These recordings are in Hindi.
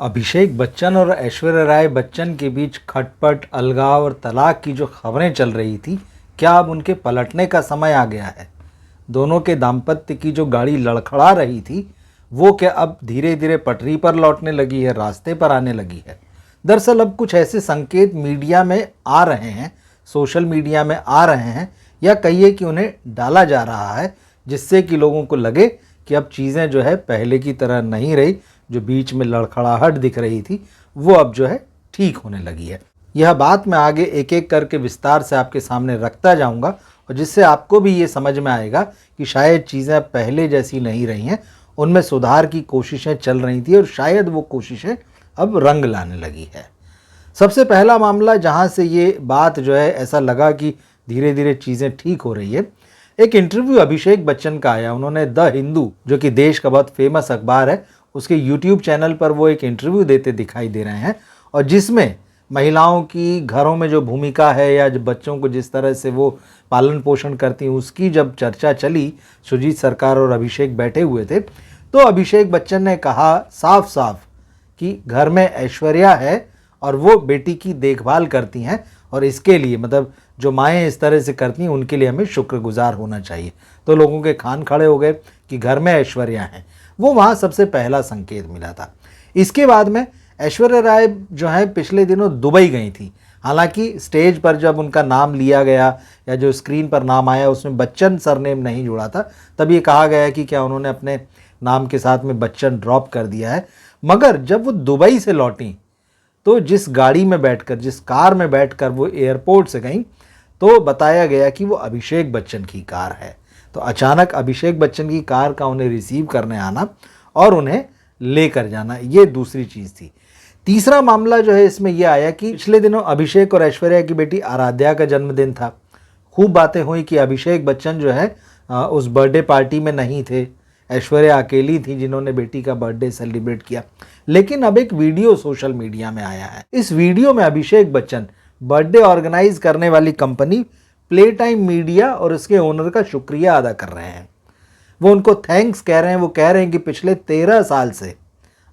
अभिषेक बच्चन और ऐश्वर्या राय बच्चन के बीच खटपट, अलगाव और तलाक की जो खबरें चल रही थी, क्या अब उनके पलटने का समय आ गया है? दोनों के दाम्पत्य की जो गाड़ी लड़खड़ा रही थी, वो क्या अब धीरे धीरे पटरी पर लौटने लगी है, रास्ते पर आने लगी है? दरअसल अब कुछ ऐसे संकेत मीडिया में आ रहे हैं, सोशल मीडिया में आ रहे हैं, या कहिए कि उन्हें डाला जा रहा है, जिससे कि लोगों को लगे कि अब चीज़ें जो है पहले की तरह नहीं रही। जो बीच में लड़खड़ाहट दिख रही थी, वो अब जो है ठीक होने लगी है। यह बात मैं आगे एक एक करके विस्तार से आपके सामने रखता जाऊंगा, और जिससे आपको भी ये समझ में आएगा कि शायद चीज़ें पहले जैसी नहीं रही हैं, उनमें सुधार की कोशिशें चल रही थी और शायद वो कोशिशें अब रंग लाने लगी है। सबसे पहला मामला जहाँ से ये बात जो है ऐसा लगा कि धीरे धीरे चीज़ें ठीक हो रही है, एक इंटरव्यू अभिषेक बच्चन का आया। उन्होंने द हिंदू, जो कि देश का बहुत फेमस अखबार है, उसके यूट्यूब चैनल पर वो एक इंटरव्यू देते दिखाई दे रहे हैं, और जिसमें महिलाओं की घरों में जो भूमिका है या जो बच्चों को जिस तरह से वो पालन पोषण करती हैं, उसकी जब चर्चा चली, सुजीत सरकार और अभिषेक बैठे हुए थे, तो अभिषेक बच्चन ने कहा साफ साफ कि घर में ऐश्वर्या है और वो बेटी की देखभाल करती हैं, और इसके लिए मतलब जो माएँ इस तरह से करती हैं उनके लिए हमें शुक्रगुजार होना चाहिए। तो लोगों के कान खड़े हो गए कि घर में ऐश्वर्या हैं। वो वहाँ सबसे पहला संकेत मिला था। इसके बाद में ऐश्वर्या राय जो है पिछले दिनों दुबई गई थी। हालांकि स्टेज पर जब उनका नाम लिया गया या जो स्क्रीन पर नाम आया उसमें बच्चन सरनेम नहीं जुड़ा था, तब ये कहा गया कि क्या उन्होंने अपने नाम के साथ में बच्चन ड्रॉप कर दिया है। मगर जब वो दुबई से लौटी तो जिस गाड़ी में बैठकर, जिस कार में बैठकर वो एयरपोर्ट से गई, तो बताया गया कि वो अभिषेक बच्चन की कार है। तो अचानक अभिषेक बच्चन की कार का उन्हें रिसीव करने आना और उन्हें लेकर जाना, ये दूसरी चीज़ थी। तीसरा मामला जो है इसमें यह आया कि पिछले दिनों अभिषेक और ऐश्वर्या की बेटी आराध्या का जन्मदिन था। खूब बातें हुई कि अभिषेक बच्चन जो है उस बर्थडे पार्टी में नहीं थे, ऐश्वर्या अकेली थी जिन्होंने बेटी का बर्थडे सेलिब्रेट किया। लेकिन अब एक वीडियो सोशल मीडिया में आया है। इस वीडियो में अभिषेक बच्चन बर्थडे ऑर्गेनाइज करने वाली कंपनी प्ले टाइम मीडिया और उसके ओनर का शुक्रिया अदा कर रहे हैं। वो उनको थैंक्स कह रहे हैं। वो कह रहे हैं कि पिछले 13 साल से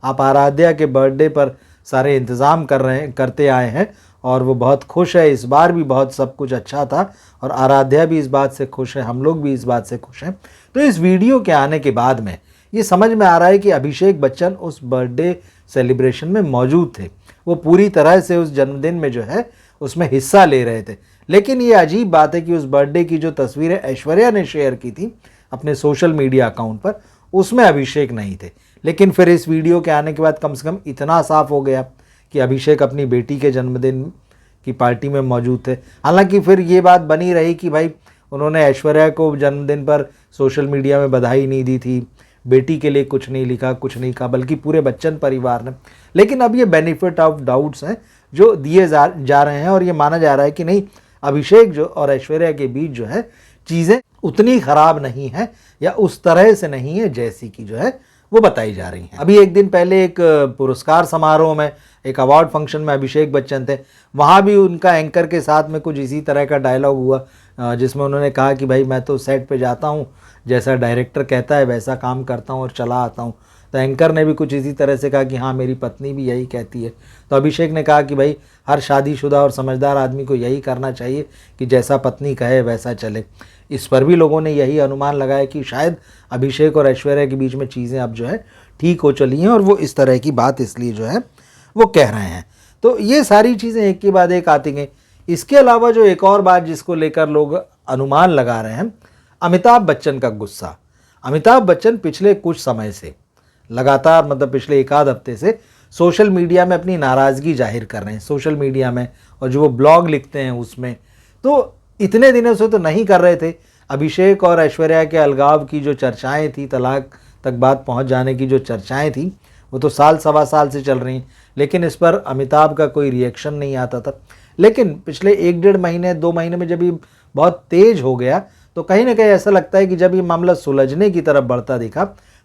आप आराध्या के बर्थडे पर सारे इंतज़ाम करते आए हैं, और वो बहुत खुश है। इस बार भी बहुत सब कुछ अच्छा था और आराध्या भी इस बात से खुश है, हम लोग भी इस बात से खुश हैं। तो इस वीडियो के आने के बाद में ये समझ में आ रहा है कि अभिषेक बच्चन उस बर्थडे सेलिब्रेशन में मौजूद थे। वो पूरी तरह से उस जन्मदिन में जो है उसमें हिस्सा ले रहे थे। लेकिन ये अजीब बात है कि उस बर्थडे की जो तस्वीरें ऐश्वर्या ने शेयर की थी अपने सोशल मीडिया अकाउंट पर, उसमें अभिषेक नहीं थे। लेकिन फिर इस वीडियो के आने के बाद कम से कम इतना साफ हो गया कि अभिषेक अपनी बेटी के जन्मदिन की पार्टी में मौजूद थे। हालांकि फिर ये बात बनी रही कि भाई उन्होंने ऐश्वर्या को जन्मदिन पर सोशल मीडिया में बधाई नहीं दी थी, बेटी के लिए कुछ नहीं लिखा, कुछ नहीं कहा, बल्कि पूरे बच्चन परिवार ने। लेकिन अब ये बेनिफिट ऑफ डाउट्स हैं जो दिए जा रहे हैं, और ये माना जा रहा है कि नहीं, अभिषेक जो और ऐश्वर्या के बीच जो है चीज़ें उतनी ख़राब नहीं हैं या उस तरह से नहीं है जैसी कि जो है वो बताई जा रही हैं। अभी एक दिन पहले एक पुरस्कार समारोह में, एक अवार्ड फंक्शन में अभिषेक बच्चन थे। वहाँ भी उनका एंकर के साथ में कुछ इसी तरह का डायलॉग हुआ, जिसमें उन्होंने कहा कि भाई मैं तो सेट पे जाता हूँ, जैसा डायरेक्टर कहता है वैसा काम करता हूँ और चला आता हूँ। तो एंकर ने भी कुछ इसी तरह से कहा कि हाँ मेरी पत्नी भी यही कहती है। तो अभिषेक ने कहा कि भाई हर शादीशुदा और समझदार आदमी को यही करना चाहिए कि जैसा पत्नी कहे वैसा चले। इस पर भी लोगों ने यही अनुमान लगाया कि शायद अभिषेक और ऐश्वर्या के बीच में चीज़ें अब जो है ठीक हो चली हैं, और वो इस तरह की बात इसलिए जो है वो कह रहे हैं। तो ये सारी चीज़ें एक के बाद एक आती गई। इसके अलावा जो एक और बात जिसको लेकर लोग अनुमान लगा रहे हैं, अमिताभ बच्चन का गुस्सा। अमिताभ बच्चन पिछले कुछ समय से लगातार, मतलब पिछले एक आध हफ्ते से सोशल मीडिया में अपनी नाराज़गी जाहिर कर रहे हैं, सोशल मीडिया में, और जो वो ब्लॉग लिखते हैं उसमें। तो इतने दिनों से तो नहीं कर रहे थे। अभिषेक और ऐश्वर्या के अलगाव की जो चर्चाएं थी, तलाक तक बात पहुंच जाने की जो चर्चाएं थी, वो तो साल सवा साल से चल रही, लेकिन इस पर अमिताभ का कोई रिएक्शन नहीं आता था। लेकिन पिछले 1-1.5 महीने 2 महीने में जब ये बहुत तेज हो गया, तो कहीं ना कहीं ऐसा लगता है कि जब ये मामला सुलझने की तरफ बढ़ता दिखा,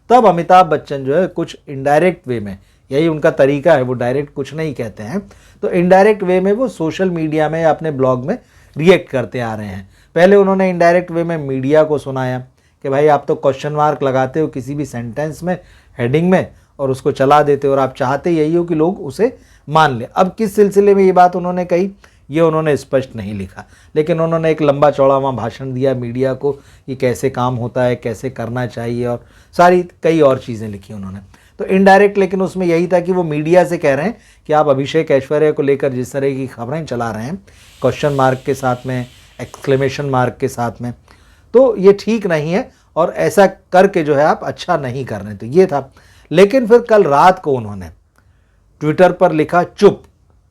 तब अमिताभ बच्चन जो है कुछ इनडायरेक्ट वे में, यही उनका तरीका है, वो डायरेक्ट कुछ नहीं कहते हैं, तो इनडायरेक्ट वे में वो सोशल मीडिया में अपने ब्लॉग में रिएक्ट करते आ रहे हैं। पहले उन्होंने इनडायरेक्ट वे में मीडिया को सुनाया कि भाई आप तो क्वेश्चन मार्क लगाते हो किसी भी सेंटेंस में, हेडिंग में, और उसको चला देते और आप चाहते यही हो कि लोग उसे मान लें। अब किस सिलसिले में ये बात उन्होंने कही ये उन्होंने स्पष्ट नहीं लिखा, लेकिन उन्होंने एक लंबा चौड़ा वहाँ भाषण दिया मीडिया को कि कैसे काम होता है, कैसे करना चाहिए, और सारी कई और चीज़ें लिखी उन्होंने। तो इनडायरेक्ट लेकिन उसमें यही था कि वो मीडिया से कह रहे हैं कि आप अभिषेक ऐश्वर्या को लेकर जिस तरह की खबरें चला रहे हैं क्वेश्चन मार्क के साथ में, एक्सक्लेमेशन मार्क के साथ में, तो ये ठीक नहीं है और ऐसा करके जो है आप अच्छा नहीं कर रहे। तो ये था। लेकिन फिर कल रात को उन्होंने ट्विटर पर लिखा चुप,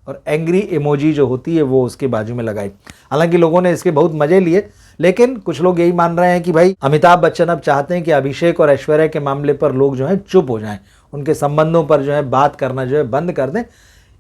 और एंग्री इमोजी जो होती है वो उसके बाजू में लगाई। हालांकि लोगों ने इसके बहुत मजे लिए, लेकिन कुछ लोग यही मान रहे हैं कि भाई अमिताभ बच्चन अब चाहते हैं कि अभिषेक और ऐश्वर्या के मामले पर लोग जो है चुप हो जाएं, उनके संबंधों पर जो है बात करना जो है बंद कर दें।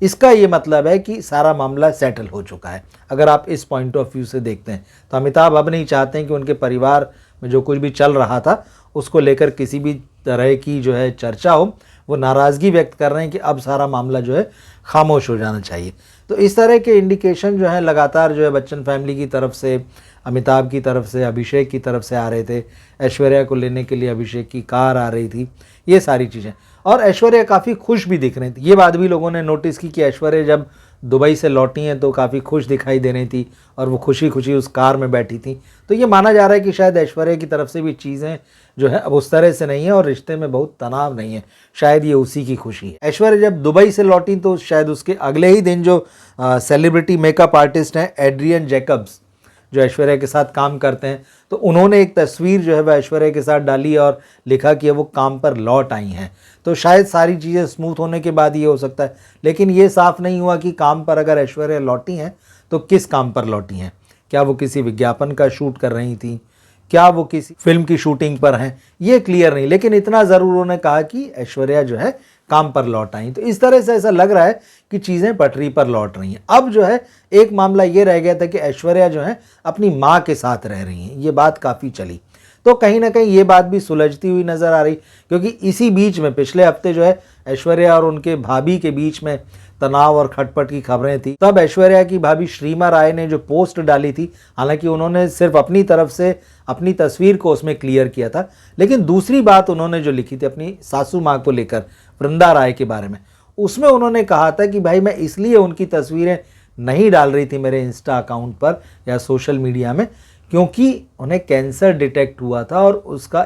इसका ये मतलब है कि सारा मामला सेटल हो चुका है। अगर आप इस पॉइंट ऑफ व्यू से देखते हैं तो अमिताभ अब नहीं चाहते हैं कि उनके परिवार में जो कुछ भी चल रहा था उसको लेकर किसी भी तरह की जो है चर्चा हो। वो नाराज़गी व्यक्त कर रहे हैं कि अब सारा मामला जो है खामोश हो जाना चाहिए। तो इस तरह के इंडिकेशन जो है लगातार जो है बच्चन फैमिली की तरफ से, अमिताभ की तरफ से, अभिषेक की तरफ से आ रहे थे। ऐश्वर्या को लेने के लिए अभिषेक की कार आ रही थी, ये सारी चीज़ें। और ऐश्वर्या काफ़ी खुश भी दिख रही थी। ये बात भी लोगों ने नोटिस की कि ऐश्वर्या जब दुबई से लौटी हैं तो काफ़ी खुश दिखाई दे रही थी और वो खुशी खुशी उस कार में बैठी थी। तो ये माना जा रहा है कि शायद ऐश्वर्या की तरफ से भी चीज़ें जो है अब उस तरह से नहीं है और रिश्ते में बहुत तनाव नहीं है, शायद ये उसी की खुशी है। ऐश्वर्या जब दुबई से लौटी तो शायद उसके अगले ही दिन जो सेलिब्रिटी मेकअप आर्टिस्ट हैं एड्रियन जैकब्स, जो ऐश्वर्या के साथ काम करते हैं, तो उन्होंने एक तस्वीर जो है वह ऐश्वर्या के साथ डाली और लिखा कि वो काम पर लौट आई हैं। तो शायद सारी चीज़ें स्मूथ होने के बाद ये हो सकता है। लेकिन ये साफ नहीं हुआ कि काम पर अगर ऐश्वर्या लौटी हैं तो किस काम पर लौटी हैं। क्या वो किसी विज्ञापन का शूट कर रही थी, क्या वो किसी फिल्म की शूटिंग पर हैं, ये क्लियर नहीं। लेकिन इतना ज़रूर उन्होंने कहा कि ऐश्वर्या जो है काम पर लौट आई। तो इस तरह से ऐसा लग रहा है कि चीज़ें पटरी पर लौट रही हैं। अब जो है एक मामला ये रह गया था कि ऐश्वर्या जो है अपनी माँ के साथ रह रही हैं, ये बात काफ़ी चली। तो कहीं ना कहीं ये बात भी सुलझती हुई नज़र आ रही, क्योंकि इसी बीच में पिछले हफ्ते जो है ऐश्वर्या और उनके भाभी के बीच में तनाव और खटपट की खबरें थी। तब ऐश्वर्या की भाभी श्रीमा राय ने जो पोस्ट डाली थी, हालांकि उन्होंने सिर्फ अपनी तरफ से अपनी तस्वीर को उसमें क्लियर किया था, लेकिन दूसरी बात उन्होंने जो लिखी थी अपनी सासू माँ को लेकर, वृंदा राय के बारे में, उसमें उन्होंने कहा था कि भाई मैं इसलिए उनकी तस्वीरें नहीं डाल रही थी मेरे इंस्टा अकाउंट पर या सोशल मीडिया में, क्योंकि उन्हें कैंसर डिटेक्ट हुआ था और उसका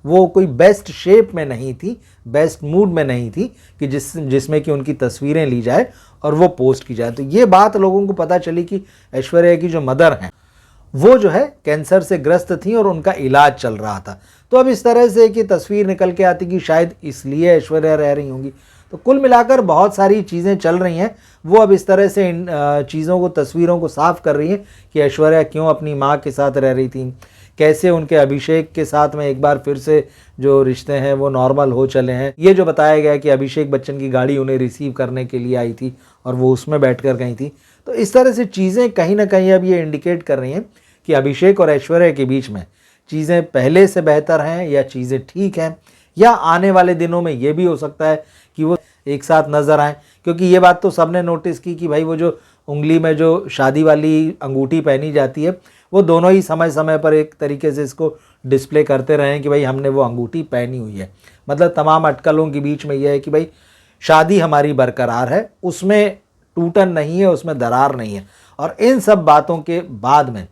वो कोई बेस्ट शेप में नहीं थी, बेस्ट मूड में नहीं थी कि जिसमें कि उनकी तस्वीरें ली जाए और वो पोस्ट की जाए। तो ये बात लोगों को पता चली कि ऐश्वर्या की जो मदर हैं वो जो है कैंसर से ग्रस्त थी और उनका इलाज चल रहा था। तो अब इस तरह से कि तस्वीर निकल के आती कि शायद इसलिए ऐश्वर्या रह रही होंगी। तो कुल मिलाकर बहुत सारी चीज़ें चल रही हैं। वो अब इस तरह से इन चीज़ों को, तस्वीरों को साफ कर रही हैं कि ऐश्वर्या क्यों अपनी माँ के साथ रह रही थी, कैसे उनके अभिषेक के साथ में एक बार फिर से जो रिश्ते हैं वो नॉर्मल हो चले हैं। ये जो बताया गया कि अभिषेक बच्चन की गाड़ी उन्हें रिसीव करने के लिए आई थी और वो उसमें बैठकर गई थी। तो इस तरह से चीज़ें कहीं ना कहीं अब ये इंडिकेट कर रही हैं कि अभिषेक और ऐश्वर्या के बीच में चीज़ें पहले से बेहतर हैं या चीज़ें ठीक हैं, या आने वाले दिनों में ये भी हो सकता है कि वो एक साथ नज़र आएँ। क्योंकि ये बात तो सबने नोटिस की कि भाई वो जो उंगली में जो शादी वाली अंगूठी पहनी जाती है वो दोनों ही समय समय पर एक तरीके से इसको डिस्प्ले करते रहे कि भाई हमने वो अंगूठी पहनी हुई है। मतलब तमाम अटकलों के बीच में यह है कि भाई शादी हमारी बरकरार है, उसमें टूटन नहीं है, उसमें दरार नहीं है। और इन सब बातों के बाद में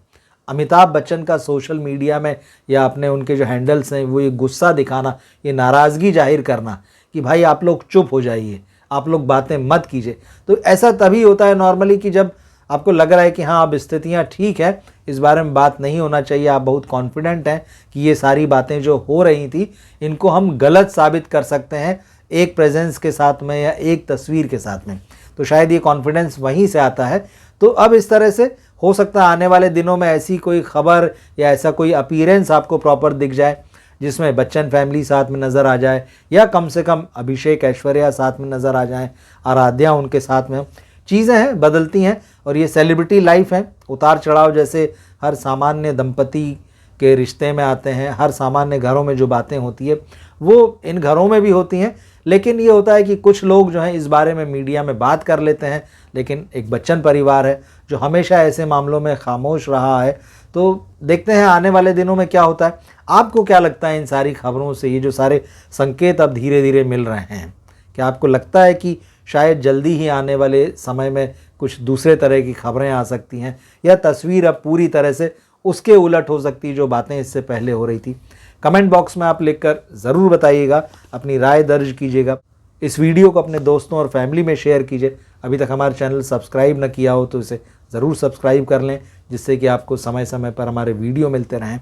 अमिताभ बच्चन का सोशल मीडिया में या अपने उनके जो हैंडल्स हैं वो ये गुस्सा दिखाना, ये नाराज़गी जाहिर करना कि भाई आप लोग चुप हो जाइए, आप लोग बातें मत कीजिए। तो ऐसा तभी होता है नॉर्मली कि जब आपको लग रहा है कि हाँ अब स्थितियाँ ठीक है, इस बारे में बात नहीं होना चाहिए, आप बहुत कॉन्फिडेंट हैं कि ये सारी बातें जो हो रही थी इनको हम गलत साबित कर सकते हैं एक प्रेजेंस के साथ में या एक तस्वीर के साथ में। तो शायद ये कॉन्फिडेंस वहीं से आता है। तो अब इस तरह से हो सकता है आने वाले दिनों में ऐसी कोई खबर या ऐसा कोई अपीयरेंस आपको प्रॉपर दिख जाए जिसमें बच्चन फैमिली साथ में नज़र आ जाए, या कम से कम अभिषेक ऐश्वर्या साथ में नज़र आ जाए, आराध्या उनके साथ में। चीज़ें हैं, बदलती हैं और ये सेलिब्रिटी लाइफ है, उतार चढ़ाव जैसे हर सामान्य दंपति के रिश्ते में आते हैं, हर सामान्य घरों में जो बातें होती है वो इन घरों में भी होती हैं। लेकिन ये होता है कि कुछ लोग जो हैं इस बारे में मीडिया में बात कर लेते हैं, लेकिन एक बच्चन परिवार है जो हमेशा ऐसे मामलों में खामोश रहा है, तो देखते हैं आने वाले दिनों में क्या होता है। आपको क्या लगता है इन सारी खबरों से, ये जो सारे संकेत अब धीरे धीरे मिल रहे हैं, क्या आपको लगता है कि शायद जल्दी ही आने वाले समय में कुछ दूसरे तरह की खबरें आ सकती हैं, या तस्वीर अब पूरी तरह से उसके उलट हो सकती है जो बातें इससे पहले हो रही थी? कमेंट बॉक्स में आप लिखकर ज़रूर बताइएगा, अपनी राय दर्ज कीजिएगा। इस वीडियो को अपने दोस्तों और फैमिली में शेयर कीजिए। अभी तक हमारा चैनल सब्सक्राइब न किया हो तो इसे ज़रूर सब्सक्राइब कर लें, जिससे कि आपको समय समय पर हमारे वीडियो मिलते रहें।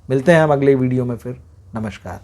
मिलते हैं हम अगले वीडियो में फिर। नमस्कार।